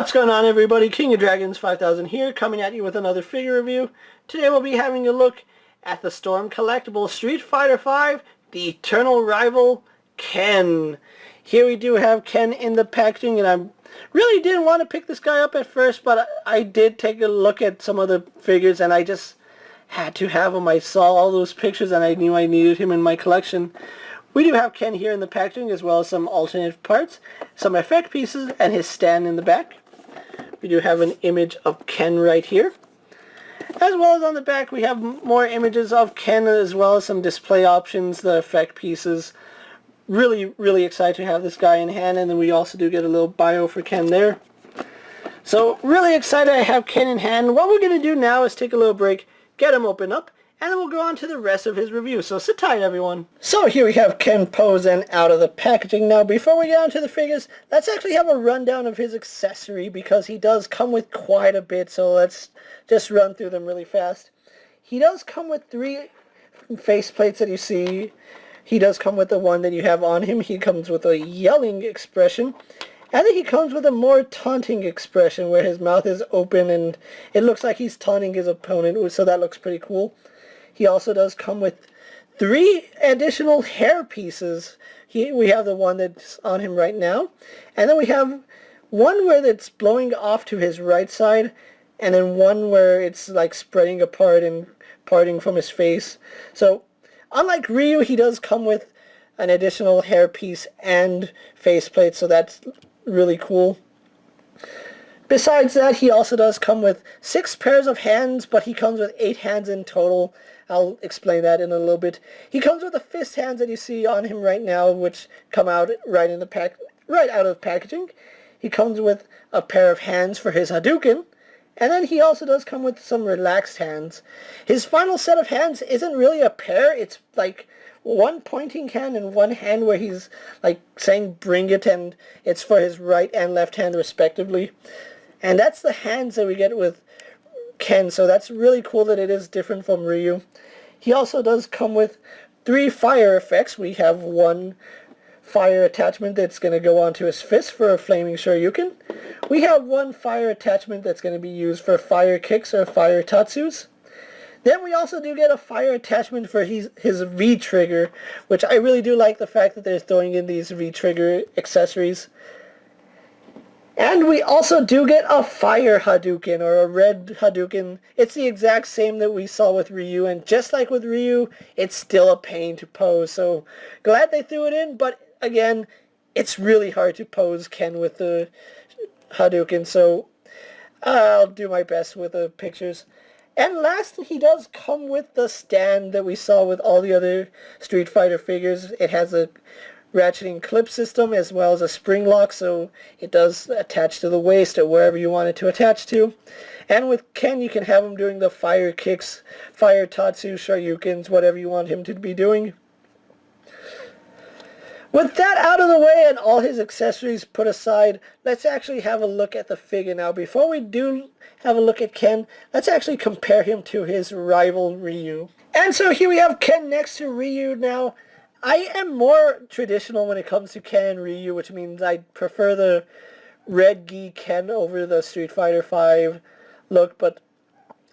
What's going on, everybody? King of Dragons 5000 here, coming at you with another figure review. Today we'll be having a look at the Storm Collectibles Street Fighter V, the eternal rival, Ken. Here we do have Ken in the packaging, and I really didn't want to pick this guy up at first, but I did take a look at some of the figures, and I just had to have him. I saw all those pictures, and I knew I needed him in my collection. We do have Ken here in the packaging, as well as some alternate parts, some effect pieces, and his stand in the back. We do have an image of Ken right here. As well as on the back, we have more images of Ken, as well as some display options, the effect pieces. Really excited to have this guy in hand, and then we also do get a little bio for Ken there. So, really excited I have Ken in hand. What we're going to do now is take a little break, get him open up, and then we'll go on to the rest of his review. So sit tight, everyone. So here we have Ken posed and out of the packaging. Now, before we get on to the figures, let's actually have a rundown of his accessory, because he does come with quite a bit. So let's just run through them really fast. He does come with 3 face plates that you see. He does come with the one that you have on him. He comes with a yelling expression. And then he comes with a more taunting expression, where his mouth is open and it looks like he's taunting his opponent. So that looks pretty cool. He also does come with 3 additional hair pieces. We have the one that's on him right now. And then we have one where it's blowing off to his right side. And then one where it's like spreading apart and parting from his face. So, unlike Ryu, he does come with an additional hair piece and faceplate. So that's really cool. Besides that, he also does come with 6 pairs of hands, but he comes with 8 hands in total. I'll explain that in a little bit. He comes with the fist hands that you see on him right now, which come out right out of packaging. He comes with a pair of hands for his Hadouken, and then he also does come with some relaxed hands. His final set of hands isn't really a pair. It's like one pointing hand and one hand where he's like saying "bring it," and it's for his right and left hand respectively. And that's the hands that we get with Ken, so that's really cool that it is different from Ryu. He also does come with 3 fire effects. We have one fire attachment that's going to go onto his fist for a flaming Shoryuken. We have one fire attachment that's going to be used for fire kicks or fire tatsus. Then we also do get a fire attachment for his V-trigger, which I really do like the fact that they're throwing in these V-trigger accessories. And we also do get a fire Hadouken, or a red Hadouken. It's the exact same that we saw with Ryu, and just like with Ryu, it's still a pain to pose. So, glad they threw it in, but again, it's really hard to pose Ken with the Hadouken, so I'll do my best with the pictures. And lastly, he does come with the stand that we saw with all the other Street Fighter figures. It has a ratcheting clip system as well as a spring lock, so it does attach to the waist or wherever you want it to attach to. And with Ken, you can have him doing the fire kicks, fire tatsu, shoryukens, whatever you want him to be doing. With that out of the way and all his accessories put aside, let's actually have a look at the figure now. Before we do have a look at Ken, let's actually compare him to his rival Ryu. And so here we have Ken next to Ryu now. I am more traditional when it comes to Ken and Ryu, which means I prefer the red gi Ken over the Street Fighter V look, but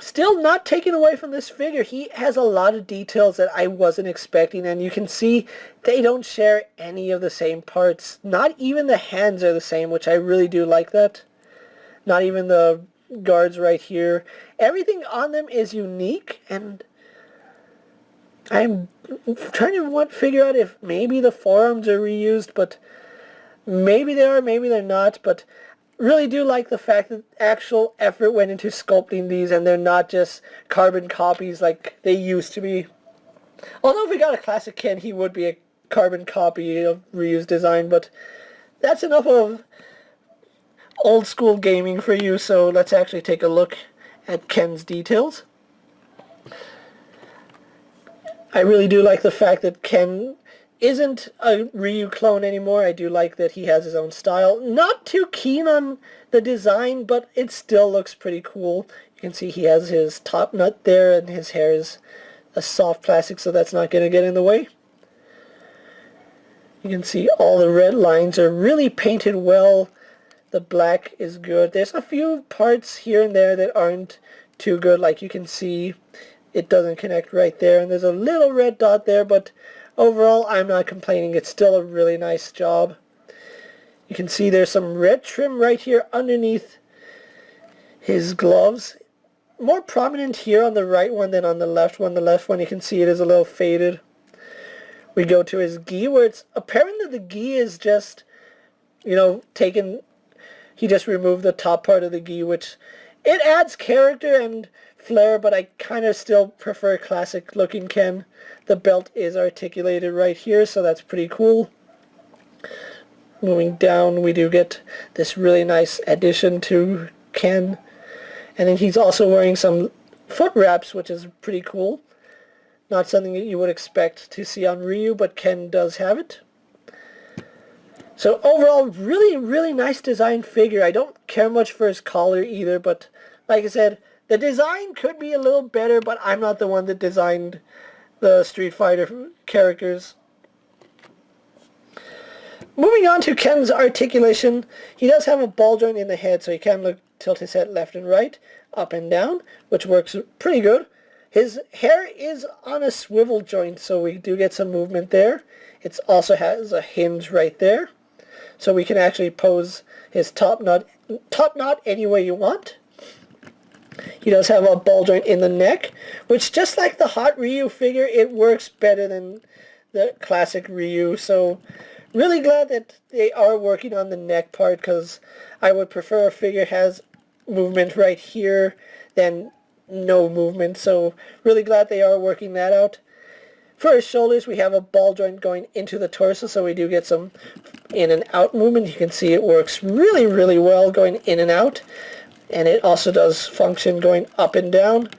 still not taken away from this figure. He has a lot of details that I wasn't expecting, and you can see they don't share any of the same parts. Not even the hands are the same, which I really do like that. Not even the guards right here. Everything on them is unique, and I'm trying to figure out if maybe the forearms are reused, but maybe they are, maybe they're not, but really do like the fact that actual effort went into sculpting these, and they're not just carbon copies like they used to be. Although if we got a classic Ken, he would be a carbon copy of Ryu's design, but that's enough of old school gaming for you, so let's actually take a look at Ken's details. I really do like the fact that Ken isn't a Ryu clone anymore. I do like that he has his own style. Not too keen on the design, but it still looks pretty cool. You can see he has his top nut there, and his hair is a soft plastic, so that's not going to get in the way. You can see all the red lines are really painted well. The black is good. There's a few parts here and there that aren't too good. Like you can see, it doesn't connect right there. And there's a little red dot there, but overall, I'm not complaining. It's still a really nice job. You can see there's some red trim right here underneath his gloves. More prominent here on the right one than on the left one. The left one, you can see it is a little faded. We go to his gi, where it's apparent that the gi is just, you know, taken. He just removed the top part of the gi, which it adds character and flair, but I kind of still prefer classic looking Ken. The belt is articulated right here, so that's pretty cool. Moving down, we do get this really nice addition to Ken. And then he's also wearing some foot wraps, which is pretty cool. Not something that you would expect to see on Ryu, but Ken does have it. So overall, really, really nice design figure. I don't care much for his collar either, but like I said, the design could be a little better, but I'm not the one that designed the Street Fighter characters. Moving on to Ken's articulation, he does have a ball joint in the head, so he can tilt his head left and right, up and down, which works pretty good. His hair is on a swivel joint, so we do get some movement there. It also has a hinge right there, so we can actually pose his top knot any way you want. He does have a ball joint in the neck, which, just like the Hot Ryu figure, it works better than the classic Ryu, so really glad that they are working on the neck part, because I would prefer a figure has movement right here than no movement, so really glad they are working that out. For his shoulders, we have a ball joint going into the torso, so we do get some in and out movement. You can see it works really, really well going in and out, and it also does function going up and down,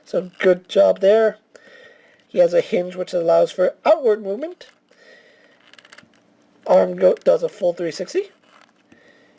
so good job there. He has a hinge which allows for outward movement. Arm does a full 360.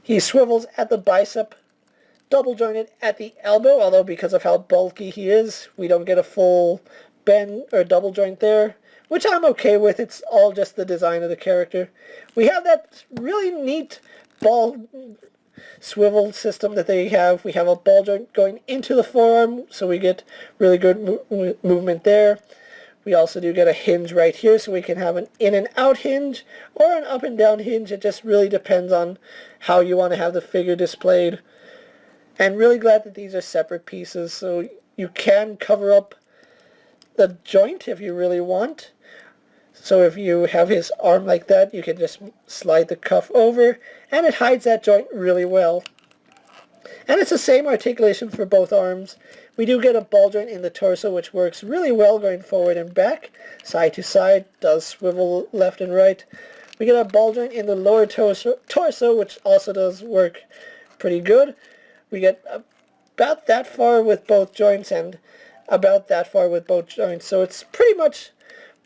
He swivels at the bicep, double jointed at the elbow, although because of how bulky he is, we don't get a full bend or double joint there, which I'm okay with. It's all just the design of the character. We have that really neat ball swivel system that they have. We have a ball joint going into the forearm, so we get really good movement there. We also do get a hinge right here, so we can have an in and out hinge or an up and down hinge. It just really depends on how you want to have the figure displayed. And really glad that these are separate pieces, so you can cover up the joint if you really want. So if you have his arm like that, you can just slide the cuff over, and it hides that joint really well. And it's the same articulation for both arms. We do get a ball joint in the torso, which works really well going forward and back, side to side, does swivel left and right. We get a ball joint in the lower torso, which also does work pretty good. We get about that far with both joints and about that far with both joints, so it's pretty much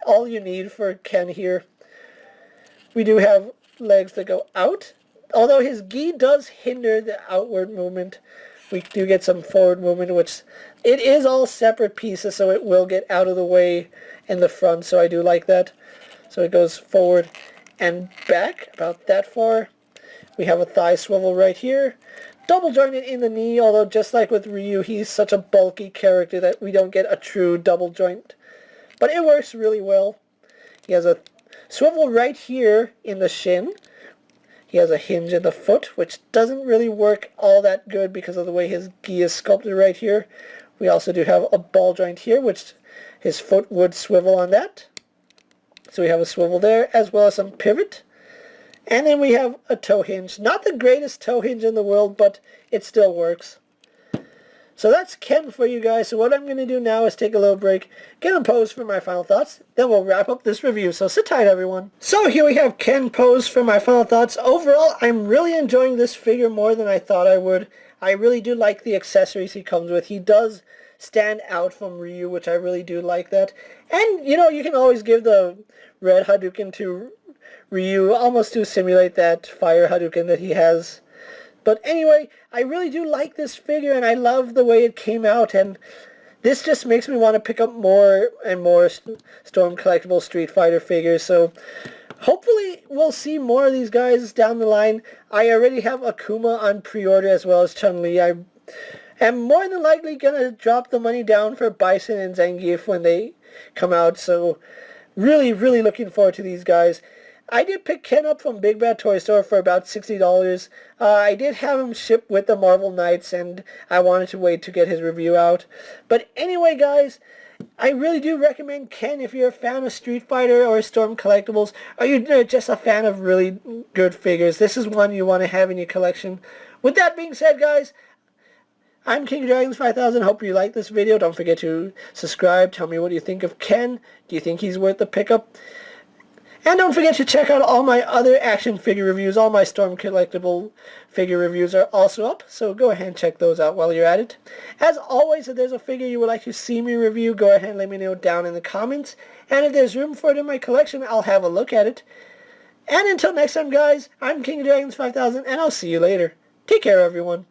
all you need for Ken here. We do have legs that go out, although his gi does hinder the outward movement. We do get some forward movement, which it is all separate pieces, so it will get out of the way in the front, so I do like that. So it goes forward and back about that far. We have a thigh swivel right here. Double jointed in the knee, although just like with Ryu, he's such a bulky character that we don't get a true double joint. But it works really well. He has a swivel right here in the shin. He has a hinge in the foot, which doesn't really work all that good because of the way his gi is sculpted right here. We also do have a ball joint here, which his foot would swivel on that. So we have a swivel there, as well as some pivot. And then we have a toe hinge. Not the greatest toe hinge in the world, but it still works. So that's Ken for you guys. So what I'm going to do now is take a little break, get him posed for my final thoughts, then we'll wrap up this review. So sit tight, everyone. So here we have Ken posed for my final thoughts. Overall, I'm really enjoying this figure more than I thought I would. I really do like the accessories he comes with. He does stand out from Ryu, which I really do like that. And, you know, you can always give the red Hadouken to Ryu, almost to simulate that fire Hadouken that he has. But anyway, I really do like this figure, and I love the way it came out, and this just makes me want to pick up more and more Storm Collectibles Street Fighter figures. So Hopefully we'll see more of these guys down the line. I already have Akuma on pre-order as well as Chun-Li. I am more than likely going to drop the money down for Bison and Zangief when they come out. So really, really looking forward to these guys. I did pick Ken up from Big Bad Toy Store for about $60. I did have him shipped with the Marvel Knights, and I wanted to wait to get his review out. But anyway, guys, I really do recommend Ken if you're a fan of Street Fighter or Storm Collectibles, or you're just a fan of really good figures. This is one you want to have in your collection. With that being said, guys, I'm KingofDragons 5000. Hope you like this video. Don't forget to subscribe. Tell me what you think of Ken. Do you think he's worth the pickup? And don't forget to check out all my other action figure reviews. All my Storm Collectible figure reviews are also up, so go ahead and check those out while you're at it. As always, if there's a figure you would like to see me review, go ahead and let me know down in the comments. And if there's room for it in my collection, I'll have a look at it. And until next time, guys, I'm KingofDragons 5000, and I'll see you later. Take care, everyone.